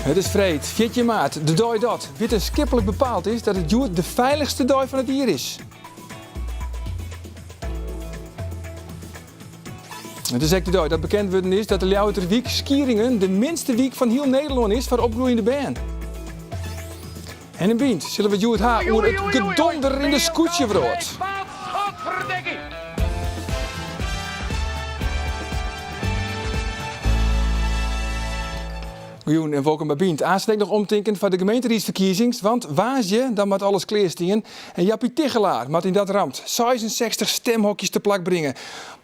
Het is vreed, 14 maart, de dag dat. Wetenschappelijk bepaald is dat het joer de veiligste dag van het jaar is. Het is ook de dag dat bekend worden is dat de Ljouwerterwiek Skieringen de minste wiek van heel Nederland is voor opgroeiende band. En in Bient zullen we het haar over het gedonder in de scootje vroot. Goeien en welkom bij Bient. Aanstek nog omtinken van de gemeenteraadsverkiezings, want waas je, dan moet alles kleerstingen. En Jappie Tichelaar moet in dat ramt 66 stemhokjes te plak brengen.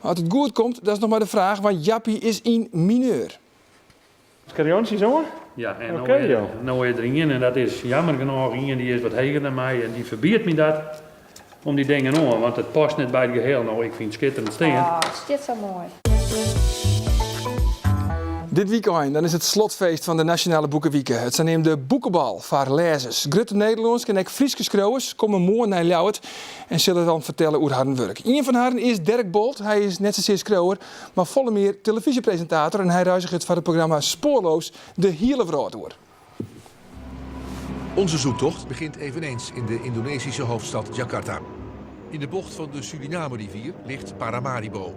Maar als het goed komt, dat is nog maar de vraag, want Jappie is in mineur. Carrionsje zo? Ja, en Oké, nou je er in en dat is jammer genoeg in die is wat heger dan mij en die verbiedt me dat om die dingen aan, want het past net bij het geheel. Nou, ik vind het schitterend steen. Oh, is dit zo mooi. Dit weekend dan is het slotfeest van de Nationale Boekenwieken. Het zijn de boekenbal voor lezers. Grutte Nederlands en ook Frieske schrijvers komen morgen naar Ljouwert en zullen dan vertellen over hun werk. Een van hen is Dirk Bolt. Hij is net zozeer schrijver, maar volle meer televisiepresentator en hij reizigt het voor het programma Spoorloos de hele wereld door. Onze zoektocht begint eveneens in de Indonesische hoofdstad Jakarta. In de bocht van de Suriname-rivier ligt Paramaribo.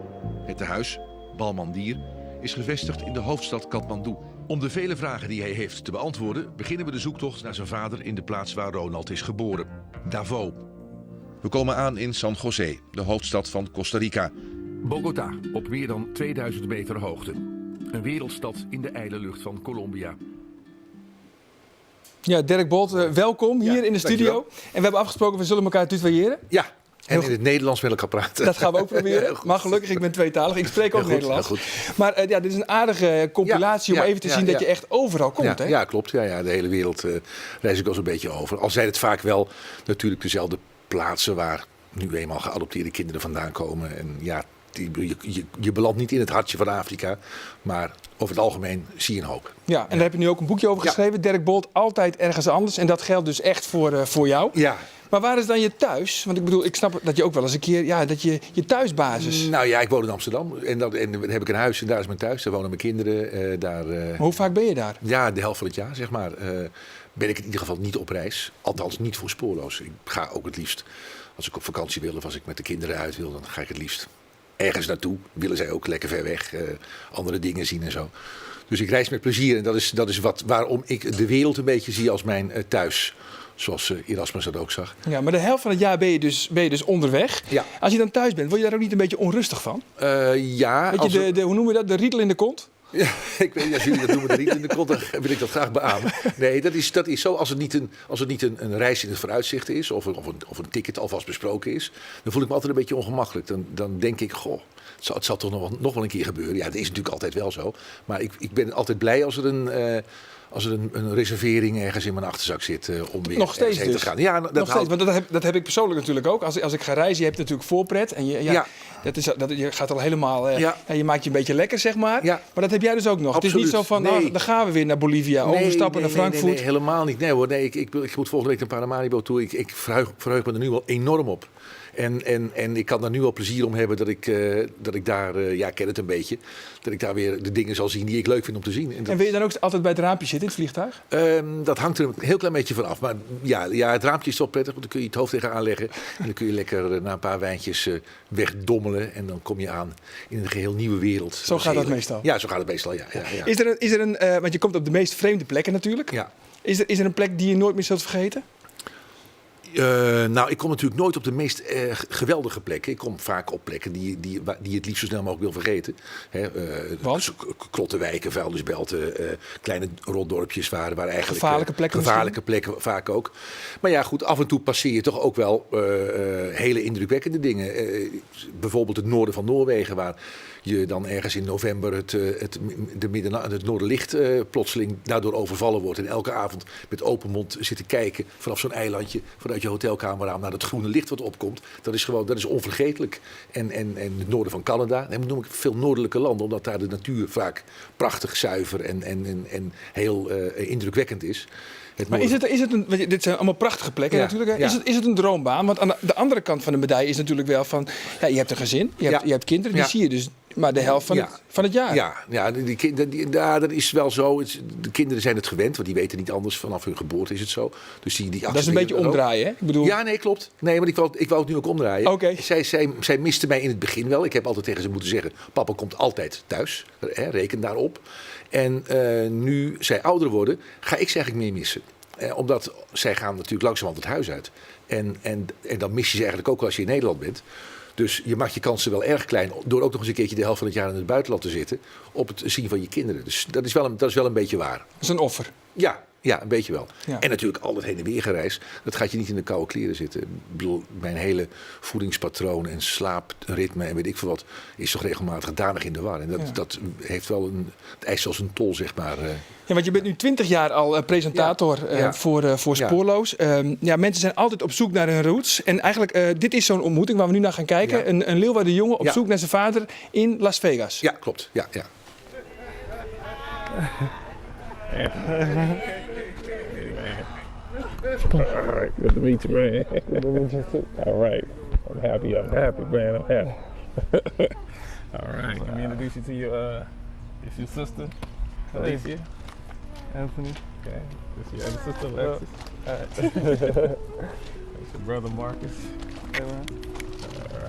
Het tehuis, Balmandir, is gevestigd in de hoofdstad Kathmandu. Om de vele vragen die hij heeft te beantwoorden, beginnen we de zoektocht naar zijn vader in de plaats waar Ronald is geboren, Davao. We komen aan in San José, de hoofdstad van Costa Rica. Bogota, op meer dan 2000 meter hoogte. Een wereldstad in de ijle lucht van Colombia. Ja, Dirk Bolt, welkom hier in de studio. dankjewel. En we hebben afgesproken, we zullen elkaar tutoyeren. Ja, en in het Nederlands met elkaar praten. Dat gaan we ook proberen. Maar gelukkig, ik ben tweetalig. Ik spreek ook Nederlands. Heel goed. Maar ja, dit is een aardige compilatie om even te zien dat je echt overal komt. Ja, hè? ja, klopt. Ja, de hele wereld reis ik wel zo'n beetje over. Al zijn het vaak wel natuurlijk dezelfde plaatsen waar nu eenmaal geadopteerde kinderen vandaan komen. En ja, je belandt niet in het hartje van Afrika, maar over het algemeen zie je een hoop. Ja, en daar heb je nu ook een boekje over geschreven. Dirk Bolt, altijd ergens anders. En dat geldt dus echt voor jou. Ja. Maar waar is dan je thuis? Want ik bedoel, ik snap dat je ook wel eens een keer, ja, dat je thuisbasis. Nou ja, ik woon in Amsterdam en dan heb ik een huis en daar is mijn thuis. Daar wonen mijn kinderen. Maar hoe vaak ben je daar? Ja, de helft van het jaar, zeg maar. Ben ik in ieder geval niet op reis. Althans niet voor Spoorloos. Ik ga ook het liefst, als ik op vakantie wil of als ik met de kinderen uit wil, dan ga ik het liefst ergens naartoe. Willen zij ook lekker ver weg, andere dingen zien en zo. Dus ik reis met plezier en dat is waarom ik de wereld een beetje zie als mijn thuis. Zoals Erasmus dat ook zag. Ja, maar de helft van het jaar ben je dus onderweg. Ja. Als je dan thuis bent, word je daar ook niet een beetje onrustig van? Ja. Weet je, hoe noemen we dat? De rietel in de kont? Ja, ik weet niet, als jullie dat noemen, de riet in de kont, dan wil ik dat graag beamen. Nee, dat is zo. Als het niet een reis in het vooruitzicht is, of een ticket alvast besproken is, dan voel ik me altijd een beetje ongemakkelijk. Dan denk ik, goh, het zal toch nog wel een keer gebeuren. Ja, dat is natuurlijk altijd wel zo. Maar ik ben altijd blij als er een reservering ergens in mijn achterzak zit om weer nog steeds heen dus. te gaan. Ja, Nog steeds, want dat heb ik persoonlijk natuurlijk ook. Als ik ga reizen, je hebt natuurlijk voorpret. En je gaat al helemaal, je maakt je een beetje lekker, zeg maar. Ja. Maar dat heb jij dus ook nog. Absoluut. Het is niet zo van, Nee. dan gaan we weer naar Bolivia, overstappen naar Frankfurt. Nee, helemaal niet. Nee hoor, ik moet volgende week naar Paramaribo toe. Ik verheug me er nu al enorm op. En ik kan daar nu al plezier om hebben dat ik daar, ik ken het een beetje, dat ik daar weer de dingen zal zien die ik leuk vind om te zien. En wil je dan ook altijd bij het raampje zitten in het vliegtuig? Dat hangt er een heel klein beetje van af. Maar ja, het raampje is wel prettig, want dan kun je het hoofd tegenaan leggen. En dan kun je lekker na een paar wijntjes wegdommelen. En dan kom je aan in een geheel nieuwe wereld. Zo gaat dat meestal? Ja, zo gaat het meestal, ja. Is er een want je komt op de meest vreemde plekken natuurlijk. Ja. Is er een plek die je nooit meer zult vergeten? Nou, ik kom natuurlijk nooit op de meest geweldige plekken. Ik kom vaak op plekken die je het liefst zo snel mogelijk wil vergeten. Klottenwijken, vuilnisbelten, kleine rotdorpjes waar eigenlijk gevaarlijke plekken vaak ook. Maar ja, goed, af en toe passeer je toch ook wel hele indrukwekkende dingen. Bijvoorbeeld het noorden van Noorwegen, waar je dan ergens in november het noorderlicht plotseling daardoor overvallen wordt. En elke avond met open mond zitten kijken vanaf zo'n eilandje, vanuit je hotelkamerraam naar het groene licht wat opkomt. Dat is onvergetelijk. En het noorden van Canada, en noem ik veel noordelijke landen, omdat daar de natuur vaak prachtig, zuiver en heel indrukwekkend is. Maar is het een, dit zijn allemaal prachtige plekken natuurlijk. Hè? Ja. Is het een droombaan? Want aan de andere kant van de medaille is natuurlijk wel van, ja, je hebt een gezin, je hebt kinderen, die zie je dus Maar de helft van het jaar? Ja, dat is wel zo. De kinderen zijn het gewend, want die weten niet anders. Vanaf hun geboorte is het zo. Dus dat is een beetje omdraaien, hè? Ik bedoel... Ja, nee, klopt. Nee, maar ik wou het nu ook omdraaien. Okay. Zij miste mij in het begin wel. Ik heb altijd tegen ze moeten zeggen, papa komt altijd thuis. Reken daarop. En nu zij ouder worden, ga ik ze eigenlijk meer missen. Omdat zij gaan natuurlijk langzamerhand het huis uit. En dan mis je ze eigenlijk ook wel als je in Nederland bent. Dus je maakt je kansen wel erg klein door ook nog eens een keertje de helft van het jaar in het buitenland te zitten. Op het zien van je kinderen. Dus dat is wel een beetje waar. Dat is een offer. Ja, een beetje wel. Ja. En natuurlijk altijd heen en weer gereisd. Dat gaat je niet in de koude kleren zitten. Ik bedoel, mijn hele voedingspatroon en slaapritme en weet ik veel wat is toch regelmatig danig in de war. En dat heeft wel het eist zelfs een tol, zeg maar. Ja, want je bent nu 20 jaar al presentator voor Spoorloos. Mensen zijn altijd op zoek naar hun roots. En eigenlijk, dit is zo'n ontmoeting waar we nu naar gaan kijken. Ja. Een Leeuwarden jongen op zoek naar zijn vader in Las Vegas. Ja, klopt. Ja. All right, good to meet you, man. Good to meet you too. All right, I'm happy, man. I'm happy. All right, let me introduce you to your sister, Alicia, Anthony. Okay, this is your other sister, Alexis. All right. This your brother, Marcus. All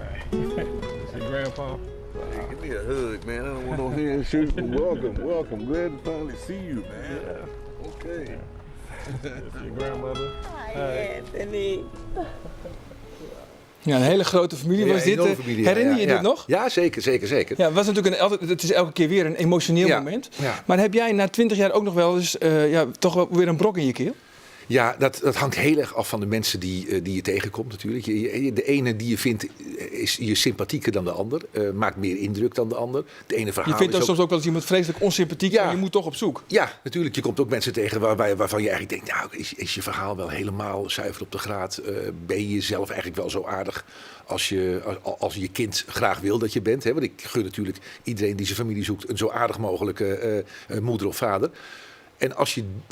right. This your grandpa. Hey, give me a hug, man. I don't want no hand and shoot. Welcome. Glad to finally see you, man. Yeah. Okay. This your grandmother. Hi, Anthony. Ja, een hele grote familie was dit. Herinner je dit nog? Ja, zeker. Ja, was natuurlijk het is elke keer weer een emotioneel moment. Ja. Maar heb jij na 20 jaar ook nog wel eens toch wel weer een brok in je keel? Ja, dat hangt heel erg af van de mensen die je tegenkomt natuurlijk. De ene die je vindt is je sympathieker dan de ander. Maakt meer indruk dan de ander. Het ene verhaal je vindt is soms ook wel eens iemand vreselijk onsympathiek, maar je moet toch op zoek. Ja, natuurlijk. Je komt ook mensen tegen waarvan je eigenlijk denkt, nou, is je verhaal wel helemaal zuiver op de graad? Ben je jezelf eigenlijk wel zo aardig als je kind graag wil dat je bent? Hè? Want ik gun natuurlijk iedereen die zijn familie zoekt een zo aardig mogelijke moeder of vader. En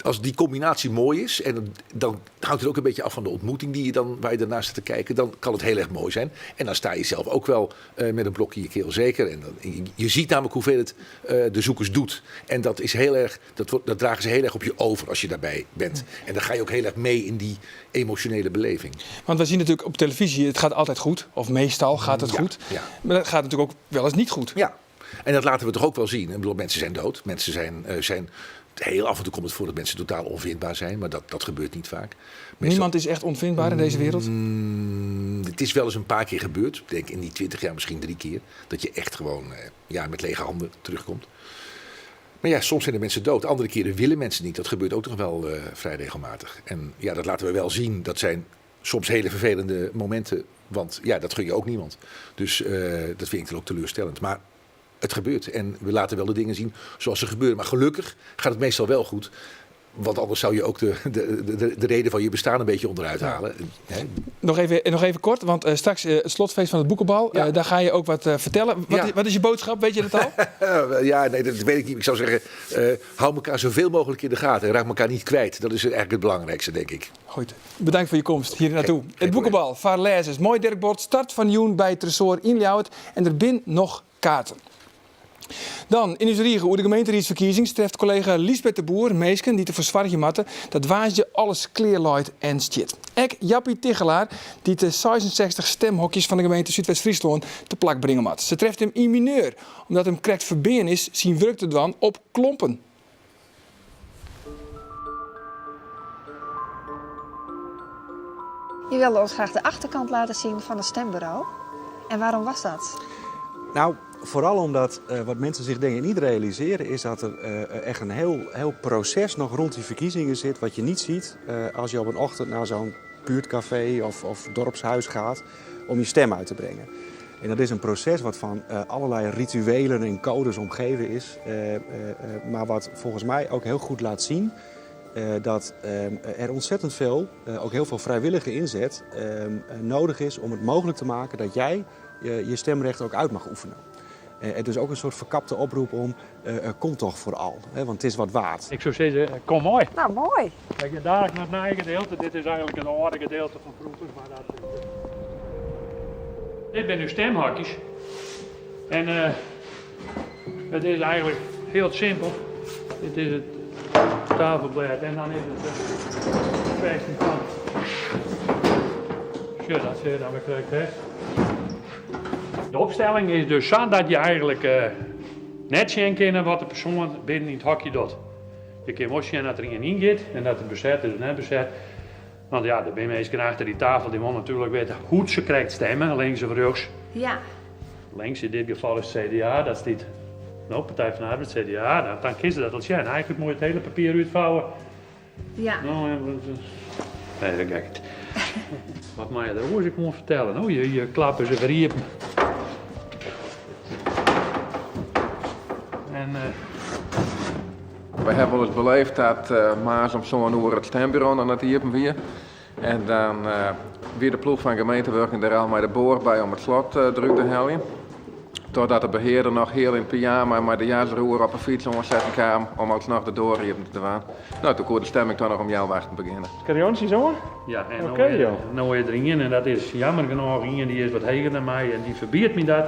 als die combinatie mooi is, en dan hangt het ook een beetje af van de ontmoeting waar je daarnaast zit te kijken, dan kan het heel erg mooi zijn. En dan sta je zelf ook wel met een blok in je keel, zeker. En je ziet namelijk hoeveel het de zoekers doet. En dat is heel erg, dat dragen ze heel erg op je over als je daarbij bent. En dan ga je ook heel erg mee in die emotionele beleving. Want we zien natuurlijk op televisie, het gaat altijd goed. Of meestal gaat het goed. Ja. Maar dat gaat natuurlijk ook wel eens niet goed. Ja, en dat laten we toch ook wel zien. Ik bedoel, mensen zijn dood. Mensen zijn heel af en toe komt het voor dat mensen totaal onvindbaar zijn, maar dat gebeurt niet vaak. Niemand is echt onvindbaar in deze wereld? Het is wel eens een paar keer gebeurd. Ik denk in die 20 jaar misschien 3 keer. Dat je echt gewoon met lege handen terugkomt. Maar ja, soms zijn de mensen dood. Andere keren willen mensen niet. Dat gebeurt ook nog wel vrij regelmatig. En ja, dat laten we wel zien. Dat zijn soms hele vervelende momenten. Want ja, dat gun je ook niemand. Dus dat vind ik dan ook teleurstellend. Maar het gebeurt en we laten wel de dingen zien zoals ze gebeuren. Maar gelukkig gaat het meestal wel goed. Want anders zou je ook de reden van je bestaan een beetje onderuit halen. Ja. Nog even kort, want straks het slotfeest van het Boekenbal. Ja. Daar ga je ook wat vertellen. Wat is je boodschap? Weet je dat al? Ja, nee, dat weet ik niet. Ik zou zeggen, hou elkaar zoveel mogelijk in de gaten. En raak elkaar niet kwijt. Dat is eigenlijk het belangrijkste, denk ik. Goed. Bedankt voor je komst hier naartoe. Het Boekenbal, vaar lezers. Mooi Dirkbord. Start van Joen bij Tresor in Ljouwert. En er bin nog kaarten. Dan, in Uzeriege, hoe de gemeenteraadsverkiezing treft collega Liesbeth de Boer, meesken, die te verzwargen matten, dat waasje alles kleerluid en shit. Ek Jappie Tichelaar, die de 66 stemhokjes van de gemeente Zuidwest-Friesland te plak brengen mat. Ze treft hem in mineur, omdat hem correct verbeen is, zien werk te doen op klompen. Je wilde ons graag de achterkant laten zien van het stembureau. En waarom was dat? Nou, vooral omdat wat mensen zich denk ik niet realiseren is dat er echt een heel proces nog rond die verkiezingen zit wat je niet ziet als je op een ochtend naar zo'n buurtcafé of dorpshuis gaat om je stem uit te brengen. En dat is een proces wat van allerlei rituelen en codes omgeven is, maar wat volgens mij ook heel goed laat zien dat er ontzettend veel, ook heel veel vrijwillige inzet nodig is om het mogelijk te maken dat jij je stemrecht ook uit mag oefenen. Het is ook een soort verkapte oproep om, kom toch vooral, hè, want het is wat waard. Ik zou zeggen, kom mooi. Nou, mooi. Kijk, dadelijk naar het nagedeelte. Dit is eigenlijk een oude gedeelte van vroeger. Maar dit zijn uw stemhokjes. En Het is eigenlijk heel simpel. Dit is het tafelblad en dan is het de kwestie van... Zo, dat zie je dan weer correct, hè? De opstelling is dus zo dat je eigenlijk net zien kan wat de persoon binnen in het hokje doet. Je kan wel zien dat er in gaat en dat het bezet is of net bezet. Want ja, de mensen achter die tafel die moeten natuurlijk weten hoe ze krijgt stemmen, links of rechts. Ja. Links in dit geval is het CDA, dat is niet. Nou, Partij van de Arbeid, CDA, dan kiezen ze dat al zien. Eigenlijk moet je het hele papier uitvouwen. Ja. Nou, nee, dat kijk het. Wat mag je daar ook gewoon vertellen? Nou, je klappen ze verriepen. En We hebben wel eens beleefd dat Maas om zo'n uur het stembureau aan het hiepen weer. En dan weer de ploeg van gemeentewerking er al met de boor bij om het slot druk te houden. Totdat de beheerder nog heel in pyjama met de jazeroer op een fiets omzetten kwam om alsnog de doorriepen te doen. Nou, toen kon de stemming toch nog om jouw wachten beginnen. Carrionsje zo? ja, en Oké, joh. nou je er een en dat is jammer genoeg een die is wat heger dan mij en die verbiedt me dat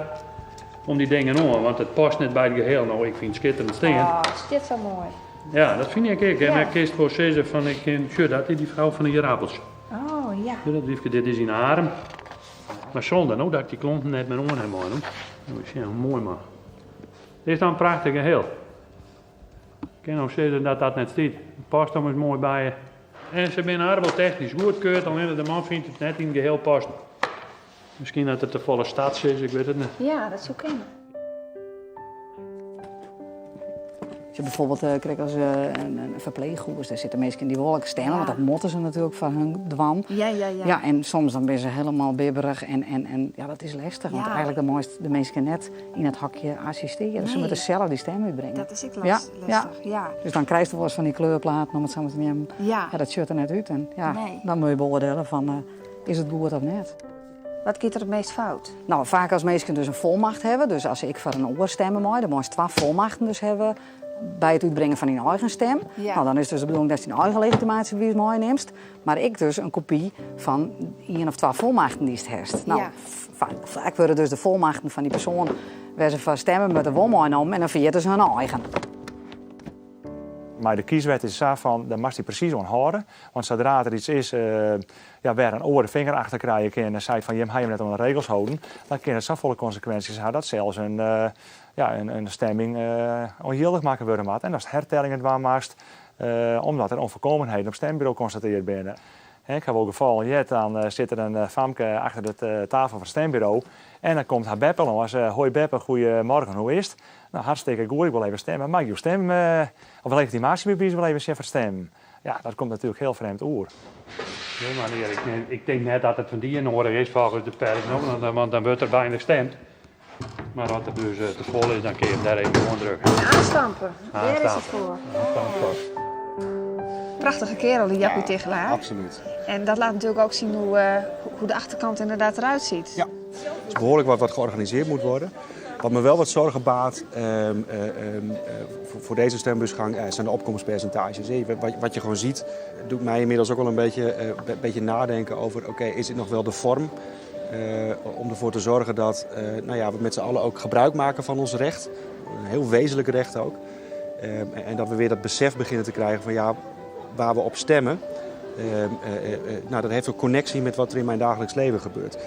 om die dingen aan, want het past net bij het geheel. Nou, ik vind het schitterend steen. Oh, is dit zo mooi. Ja, dat vind ik ook. En Ja. ik kies voor zeggen van ik ken, dat is die vrouw van de Jerapels. Oh, ja. Dat liefje, dit is in haar arm. Maar zonder nou dat ik die klompen net met on heb man. Nou, is ja mooi man. Dit is dan een prachtig geheel. Ik kan ook zeggen dat dat net stiet. Het past dan eens mooi bij je. En ze zijn arbotechnisch goedkeurd, alleen de man vindt het net in het geheel past. Misschien dat het de volle stads is, ik weet het niet. Ja, dat zou kunnen. Als je bijvoorbeeld krijgt als een verpleeggoeders, daar zitten mensen in die wolken stemmen, want dat moeten ze natuurlijk van hun dwan. Ja. Ja, en soms dan ben ze helemaal bibberig en ja, dat is lastig. Want Ja. eigenlijk de mensen net in het hakje assisteren. Nee. Ze moeten zelf die stem uitbrengen. Dat is ik Ja, lastig. Ja. Dus dan krijg je wel eens van die kleurplaten om het samen te nemen. Ja. Ja, dat shirt er net uit. En ja, Nee. dan moet je beoordelen van, is het goed of net? Wat gaat er het meest fout? Nou, vaak als mensen dus een volmacht hebben, dus als ik voor een oor stemmen moet, dan moet je 12 volmachten dus hebben bij het uitbrengen van hun eigen stem. Ja. Nou, dan is dus de bedoeling dat je een eigen legitimatiebewijs meeneemt. Maar ik dus een kopie van 1 of 2 volmachten die het heeft. Nou, Ja. vaak worden dus de volmachten van die persoon waar ze voor stemmen met de won om en dan vieren ze hun eigen. Maar de kieswet is zo van, daar mag hij precies aan houden. Want zodra er iets is waar een oor de vinger achter krijgen kan en zei van je hem net aan de regels houden, dan kan het zo volle consequenties hebben dat zelfs een stemming ongeldig maken worden maakt. En als hertellingen het waar maakt, omdat er onvolkomenheden op stembureau constateerd werden. Ik heb ook geval, dan zit er een famke achter de tafel van het stembureau. En dan komt haar Beppe langs. Hoi Beppe, goedemorgen, hoe is het? Nou, hartstikke goed, ik wil even stemmen. Mag ik uw stem, of een legitimatiebewijs wel even stemmen? Ja, dat komt natuurlijk heel vreemd oer. Ja, maar ik denk net dat het van die nodig is volgens de pers, want dan wordt er bijna gestemd. Maar als het dus te vol is, dan kun je hem daar even gewoon drukken. Aanstampen. Daar is het Aanstampen. voor. Prachtige kerel, die Jappie Tegelaar. Absoluut. En dat laat natuurlijk ook zien hoe de achterkant inderdaad eruit ziet. Ja. Het is behoorlijk wat georganiseerd moet worden. Wat me wel wat zorgen baart voor deze stembusgang zijn de opkomstpercentages. Wat je gewoon ziet, doet mij inmiddels ook wel een beetje nadenken over, oké, is dit nog wel de vorm om ervoor te zorgen dat we met z'n allen ook gebruik maken van ons recht. Een heel wezenlijk recht ook. En dat we weer dat besef beginnen te krijgen van waar we op stemmen. Dat heeft een connectie met wat er in mijn dagelijks leven gebeurt.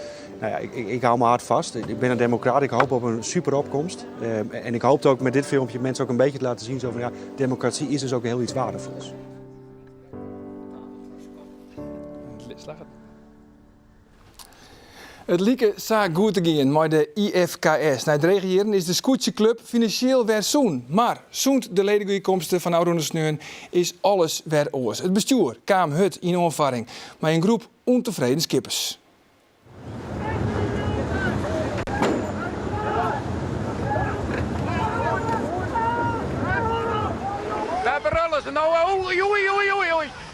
Nou ja, ik hou mijn hart vast. Ik ben een democraat. Ik hoop op een super opkomst. En ik hoop ook met dit filmpje mensen ook een beetje te laten zien. Zo van, democratie is dus ook heel iets waardevols. Het lieke sa goed te gaan met de IFKS. Na het reageren is de Scootjeclub financieel weer zoen. Maar zoend de ledenbijeenkomsten van Oud-Ondersneun is alles weer oors. Het bestuur kwam het in onvaring met een groep ontevreden skippers. Daar brullen ze nou. Oei.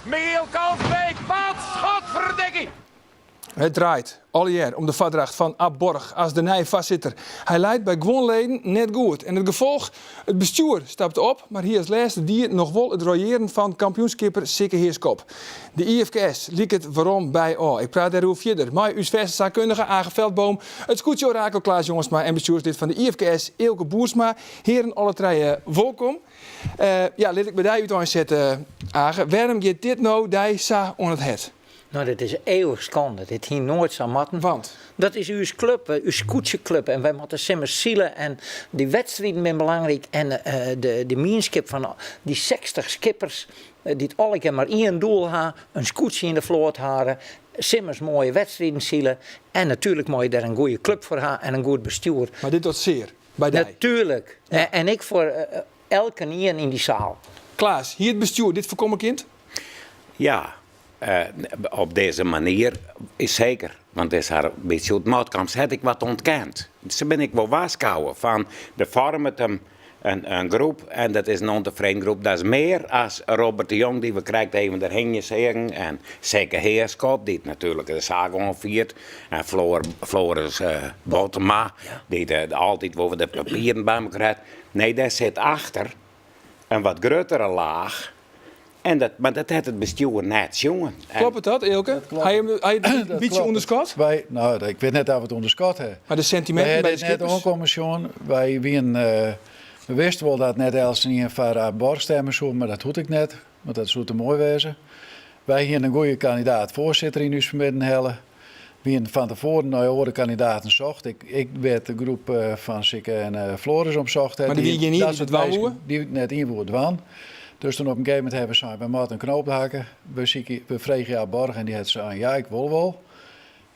Michiel Kalsbeek, wat schotverdikkie. Het draait alweer om de verdracht van Ab Borg als de nieuwe voorzitter. Hij leidt bij gewoonleden net goed. En het gevolg, het bestuur stapt op, maar hier is laatste dier nog wel het royeren van kampioenskipper Sikke Heerskop. De IFKS liep het waarom bij Ik praat daarover verder. Maar uw vestzakkundige Age Veldboom, het scootje orakel Klaas Jongsma en bestuurslid van de IFKS Eelke Boersma. Heren, alle drie welkom. Laat ik bij die uitzetten, Age. Waarom je dit nou die sa on het het? Nou, dat is eeuwig schande. Dit hier nooit zou matten. Want? Dat is uw club, uw scootjeclub. En wij moeten simmers zielen. En die wedstrijden zijn belangrijk. En de meanskip van die 60 skippers. Die het alle keer maar één doel hebben. Een scootje in de vloot houden. Simmers mooie wedstrijden zielen. En natuurlijk moet je daar een goede club voor hebben. En een goed bestuur. Maar dit wordt zeer. Bij die. Natuurlijk. Ja. En ik voor elke nier in die zaal. Klaas, hier het bestuur. Dit voorkomen kind? Ja. Op deze manier is zeker, want is haar beetje het maatkamps heb ik wat ontkend. Dus ben ik wel waarschuwen van de vormen een groep en dat is een ontevreden groep. Dat is meer als Robert de Jong die we krijgen even de hingjes zeggen en zeker Heerskop die het natuurlijk de zaak onviert en Floris Botema die altijd over de papieren bij me krijgt. Nee, daar zit achter een wat grotere laag. Maar dat heeft het bestuur net jongen. Klopt het dat, Eelke? Hij je een beetje onderschat? Ik weet net of we het onderschat hebben. Maar de sentimenten bij de skippers? Net onkomen, John. We wisten wel dat net als niet een vader Borg stemmen zou, maar dat hoed ik net. Want dat zou te mooi wezen. Wij hier een goede kandidaat voorzitter in uw midden hellen. We hebben van tevoren naar andere kandidaten zocht. Ik werd de groep van Sikke en Floris omzocht. Maar die je niet het wou? Die net invoerd wan. Dus toen op een gegeven moment hebben we bij Maarten een knoop hakken. We vregen Ab Borg en die had zei ja, ik wil wel.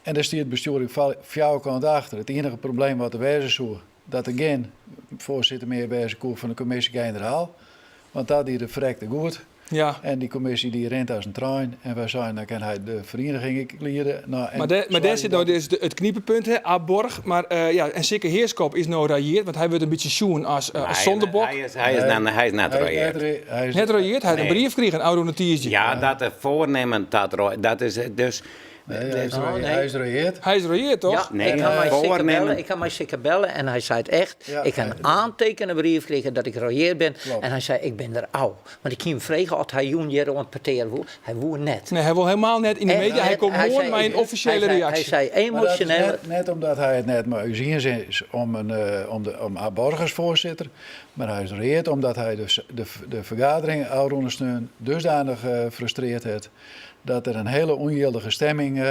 En daar stiert het bestuur van jouw kant achter. Het enige probleem wat er wezen zou, dat er geen voorzitter meer wezen kon van de commissie-generaal. Want dat die de verrekte goed. Ja. En die commissie die rent als een trein. En wij zeiden, dan kan hij de vereniging leren. Maar daar zit nou dus het kniepenpunt, hè, Ab Borg. Maar en Sikke Heerskop is nou railleerd, want hij wordt een beetje zoen als zonderbok. Hij is net railleerd. Net railleerd? Hij had een brief gekregen, een oude notitie. Ja, dat het voornemen, dat is dus... Nee, hij is railleerd. Hij is railleerd, toch? Ja, ik ga mij Sikke bellen en hij zei het echt. Ja, ik heb een aantekenenbrief gekregen dat ik railleerd ben. Klopt. En hij zei, ik ben er oud. Want ik ging hem vragen of hij joen hier rond parteer wil. Hij woe net. Nee, hij wil helemaal net in de media. Hij komt mooi met een officiële reactie. Hij zei emotioneel. Net omdat hij het net maar zien is om Ab Borg als voorzitter. Maar hij is railleerd omdat hij de vergadering oud ondersteunt. Dusdanig frustreerd heeft. Dat er een hele ongeldige stemming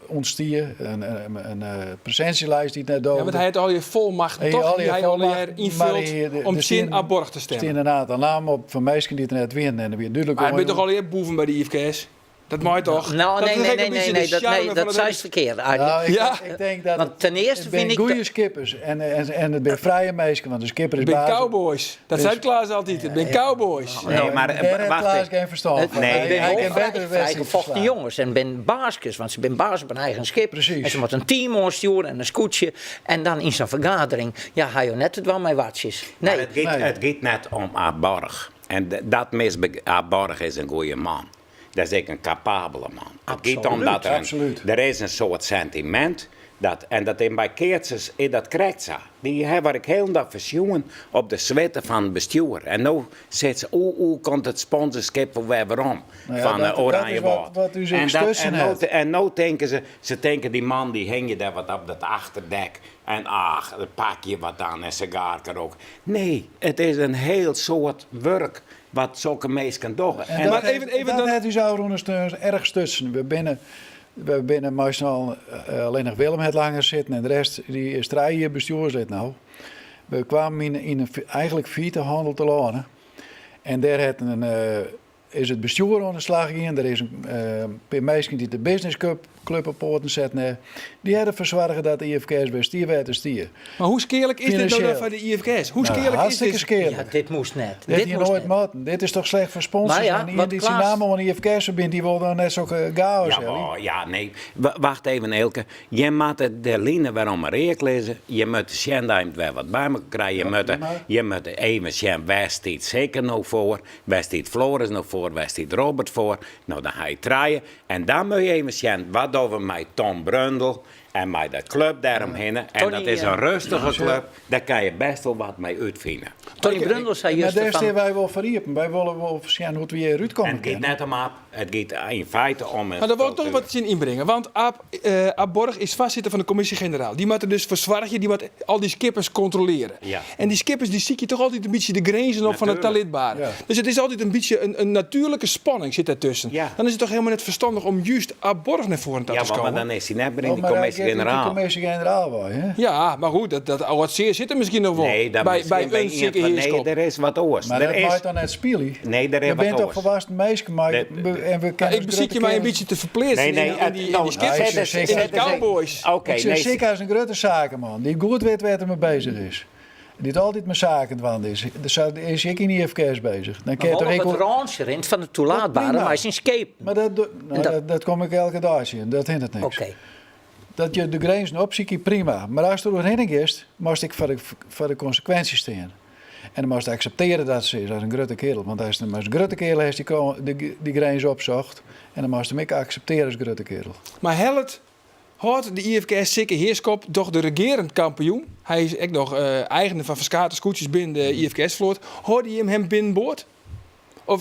ontstier. Een presentielijst die het net dood. Ja, want hij had al je volmacht toch? Die hij al je invult om Chin Ab Borg te stemmen. Er staan een aantal namen op van mensen die het net winnen. En dan weer duidelijk. Maar hij bent toch al je boeven bij de IFKS? Dat mag toch? Nou, nee, dat zei het verkeerd. Nou, ik denk dat want ten eerste vind ik... goede skippers en het zijn vrije mensen, want de skipper is basis. Het ben cowboys. Dat zei Klaas altijd. Het ben cowboys. Nee, maar wacht Klaas geen verstand van. Hij kan beter gevochten jongens en ben baasjes, want ze ben baas op een eigen schip. Precies. En ze moet een team aansturen en een scootje. En dan in zijn vergadering, ja, hij je net het wel met watjes. Nee. Maar het gaat net om Ab Borg. En dat Ab Borg is een goede man. Dat is ook een capabele man. Absoluut, het gaat om dat er is een soort sentiment. En dat in bij keertjes dat krijgt ze. Die hebben ik heel dag verzoen op de zwetten van het bestuur. En nu zit ze, hoe komt het sponsorschip waarom? Van Oranje Woord. En nu denken ze denken die man die hing je daar wat op dat achterdek. En dan pak je wat aan en sigaar ook. Nee, het is een heel soort werk. Wat zulke mensen doen. En maar even dan het u oude ondersteunen erg stutsen. We binnen meestal alleen nog Willem het langer zitten en de rest die is hier bestuurslid nou. We kwamen in eigenlijk viertehandel te lonen. En daar is het bestuur aan de slag in. Er is een paar mensen die de business club op poorten zetten. Die hadden verzorgen dat de IFKS bij stier werd te stier. Maar hoe skeerlijk is dit nou van de IFKS? Hoe skeerlijk is dit? Skeerlijk. Ja, dit moest net. Dit hier nooit maten. Dit is toch slecht voor sponsors? Ja, en die zijn namen van de IFKS bent, die wil dan net zo chaos. Ja, nee. Wacht even, Eelke. Je moet de lijnen waarom reek lezen. Je moet de Schendheim weer wat bij me krijgen. Je moet even zien, waar staat zeker nog voor. Waar staat Floris nog voor. voor, waar staat Robert voor. Nou, dan ga je draaien. En dan moet je even zien, wat doen we met Tom Brundel en met de club daaromheen. En Tony, dat is een rustige club. Daar kan je best wel wat mee uitvinden. Tony Brundel zei Maar juist daar van... staan wij wel verriepen. Wij willen wel zien hoe het weer eruit komt. En het gaat net om Ab. Het gaat in feite om... Maar daar wil ik toch wat in inbrengen. Want Ab Borg is voorzitter van de commissie-generaal. Die moet er dus verzwargen, die moet al die skippers controleren. Ja. En die skippers die zie je toch altijd een beetje de grenzen op van het talentbare. Ja. Dus het is altijd een beetje een natuurlijke spanning zit daartussen. Ja. Dan is het toch helemaal net verstandig om juist Ab Borg naar voren te Ja, komen. maar dan is hij net meer in de Maar hij commissie-generaal. de commissie-generaal wel, hè? Ja, maar goed, dat oud zeer zit er misschien nog wel. Nee, dat bij misschien een zeker nee, heerschap. er is wat oors. Maar dat maakt dan net spelen. Nee, er is Je wat bent toch oors. volwassen meisje, maar Nee, en we Ja, kennen ik beziek je mij een beetje te verplaatsen in die skippers, in die cowboys. Oké, ik zeg nee, zeker als een grote zakenman die goed weet waar hij mee bezig is. Die altijd met zaken van is. Dus is ik niet even bezig. Dan kan je toch het ik range in van het toelaatbare, prima. maar is een scape. Maar dat kom ik elke dag zien. Dat hindert niks. Oké. Dat je de grenzen opziet, prima. Maar als je doorheen gaat, moest ik voor de consequenties staan. En dan moest je accepteren dat ze is als een grote kerel. Want als een grote kerel heeft die grens opzocht. En dan moest je hem ook accepteren als grote kerel. Maar Hellet houdt de IFKS zeker heerskop toch de regerend kampioen. Hij is ook nog eigenaar van Verskate scootjes binnen de IFKS-vloot. Hoorde je hem binnenboord?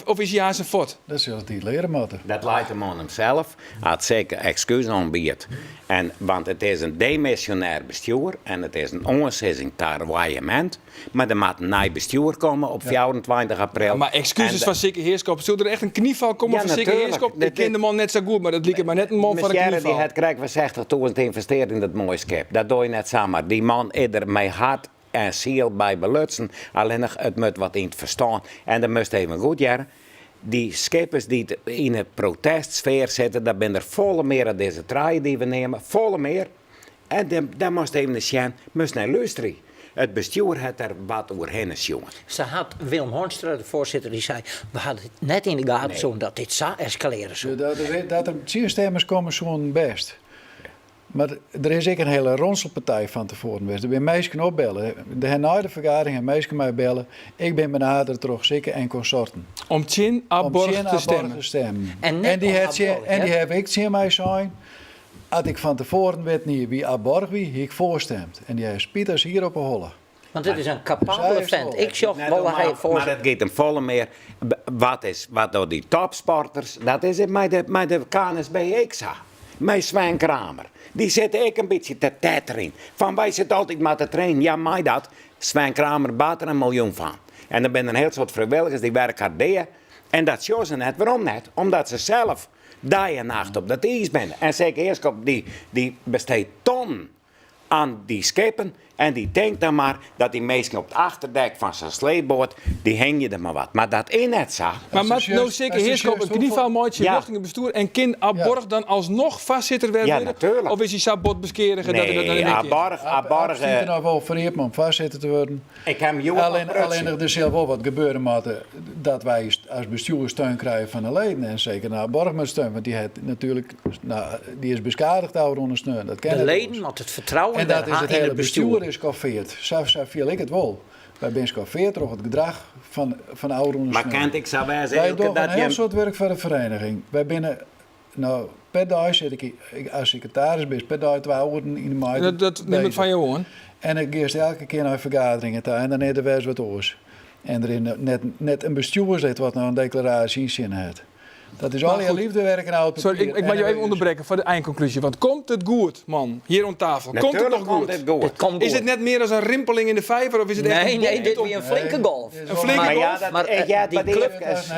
Of is hij aan zijn fort? Dat zullen die leren moeten. dat lijkt hem aan hemzelf. Hij had zeker excuus aanbiedt. Want het is een demissionair bestuur en het is een ongezing tarwaaiement. Maar er moet een nieuw bestuur komen op 24 april. Ja, maar excuses van Sikke Heerskop. Zullen er echt een knieval komen van Sikke natuurlijk. Heerskop? Ik ken de man net zo goed, maar dat liep maar net een man van een Monsieur knieval. die had krijgt voor 60.000 geïnvesteerd in dat mooie schip. Dat doe je net samen. Die man is er met hart en ziel bij belutsen. Alleen nog, het moet wat in het verstaan. En dan moest even goed jaren. Die skippers die in het protestsfeer zitten, dat ben er volle meer aan deze traaien die we nemen. Volle meer. En dan moest even zien, moest naar luisteren. Het bestuur had er wat overheen, jongen. Ze had Willem Hornstra, de voorzitter, die zei... we hadden het net in de gaten zo dat dit zou escaleren. Zo. Dat er stemmers komen zo'n best. Maar er is ook een hele ronselpartij van tevoren geweest. Er zijn meisjes opbellen. Na de vergadering hebben meisjes mij bellen. Ik ben benaderd door zeker en consorten. Om Chin Abborg te stemmen. En die heb ik tegen mij zijn. Als ik van tevoren weet niet wie Abborg wie, ik voorstemd. En die heeft Pieters hier op een holle. Want dit is een capabele vent. Ik zag wel hij voor. Maar het gaat hem volle meer. Wat door die topsporters, dat is het met de KNSB XA. Met Sven Kramer. Die zitten ik een beetje te tetteren. Van wij zitten altijd maar te trainen. Ja, mij dat. Sven Kramer baat er 1 miljoen van. En er zijn een heel soort vrijwilligers die werken hard deden. En dat zien ze net. Waarom net? Omdat ze zelf dag en nacht op dat ijs zijn. En zeker eerst die besteedt ton aan die schepen. En die denkt dan maar dat die mensen op het achterdek van zijn sleepboot, die hang je er maar wat. Maar dat is net zo. Maar met nou zeker Heerskop een knieval maatje richting het bestuur en kind Abborg dan alsnog vastzitter werden? Ja, natuurlijk. Of is hij sabot beskerigen dat Nee, dat Abborg. Ik er nou wel verheerd om vastzitten te worden. Ik heb hem Alleen er zelf wel wat gebeuren moet dat wij als bestuur steun krijgen van de leden. En zeker naar Abborg met steun. Want die heeft natuurlijk, die is beschadigd door ondersteunen. Dat de leden had het vertrouwen en dat is het in hele het bestuur. is gecoffeerd. Zo viel ik het wel. Wij zijn gecoffeerd door het gedrag van oude ondersteuning. Maar kent ik zou wij Wij zeggen doen dat een heel soort werk voor de vereniging. Wij binnen, nou, per dag zit ik als secretaris ben, per dag 2 uur in de maand. Dat neem ik van je hoor. En ik ga elke keer naar vergaderingen toe en dan is er weer eens wat oors. En er is net een bestuurslid wat nou een declaratie in zin heeft. Dat is al je liefdewerk en oud papier. Sorry, ik mag je even onderbreken voor de eindconclusie. Want komt het goed, man, hier aan tafel? Komt het nog goed? Het komt is het net meer als een rimpeling in de vijver? Of is het echt Nee, dit is een flinke golf. Een flinke maar golf? ja,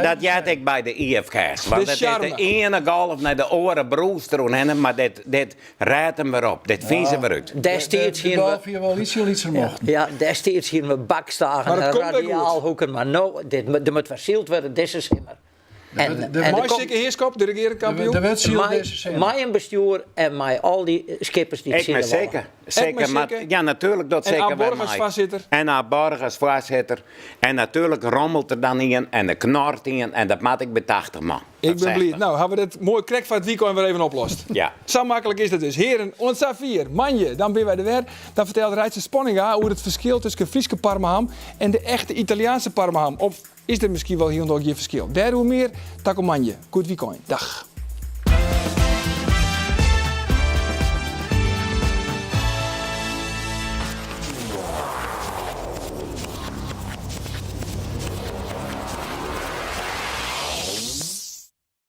dat jij ik bij de IFK's. Want het is de ene golf naar de oren broester. Maar dit rijdt hem weer op. Dit viezen weer uit. Destijds hier wel iets vermochten. Ja, destijds hier met bakstagen en radiaalhoeken. Maar nou, er moet versield worden, dit is immer. De mooiste heerskap, de regeringskampioen. Mij een bestuur en mij al die skippers die het zien. Zeker, maar ja, natuurlijk dat zeker bij mij. En Abborg als voorzitter. En natuurlijk rommelt er dan in en de knort in en dat maak ik bij 80 man. Ik ben blij. Nou, hebben we dit mooi krek van het weekend weer even oplost. Ja. Zo makkelijk is het dus. Heren, ons vier, manje, dan ben wij er weer. Dan vertelt Rijtse Spanninga hoe het verschil tussen Frieske Parmaham en de echte Italiaanse Parmaham. Of is er misschien wel heel nog je verschil. Daarom meer, takomanje. Goed weekend. Dag.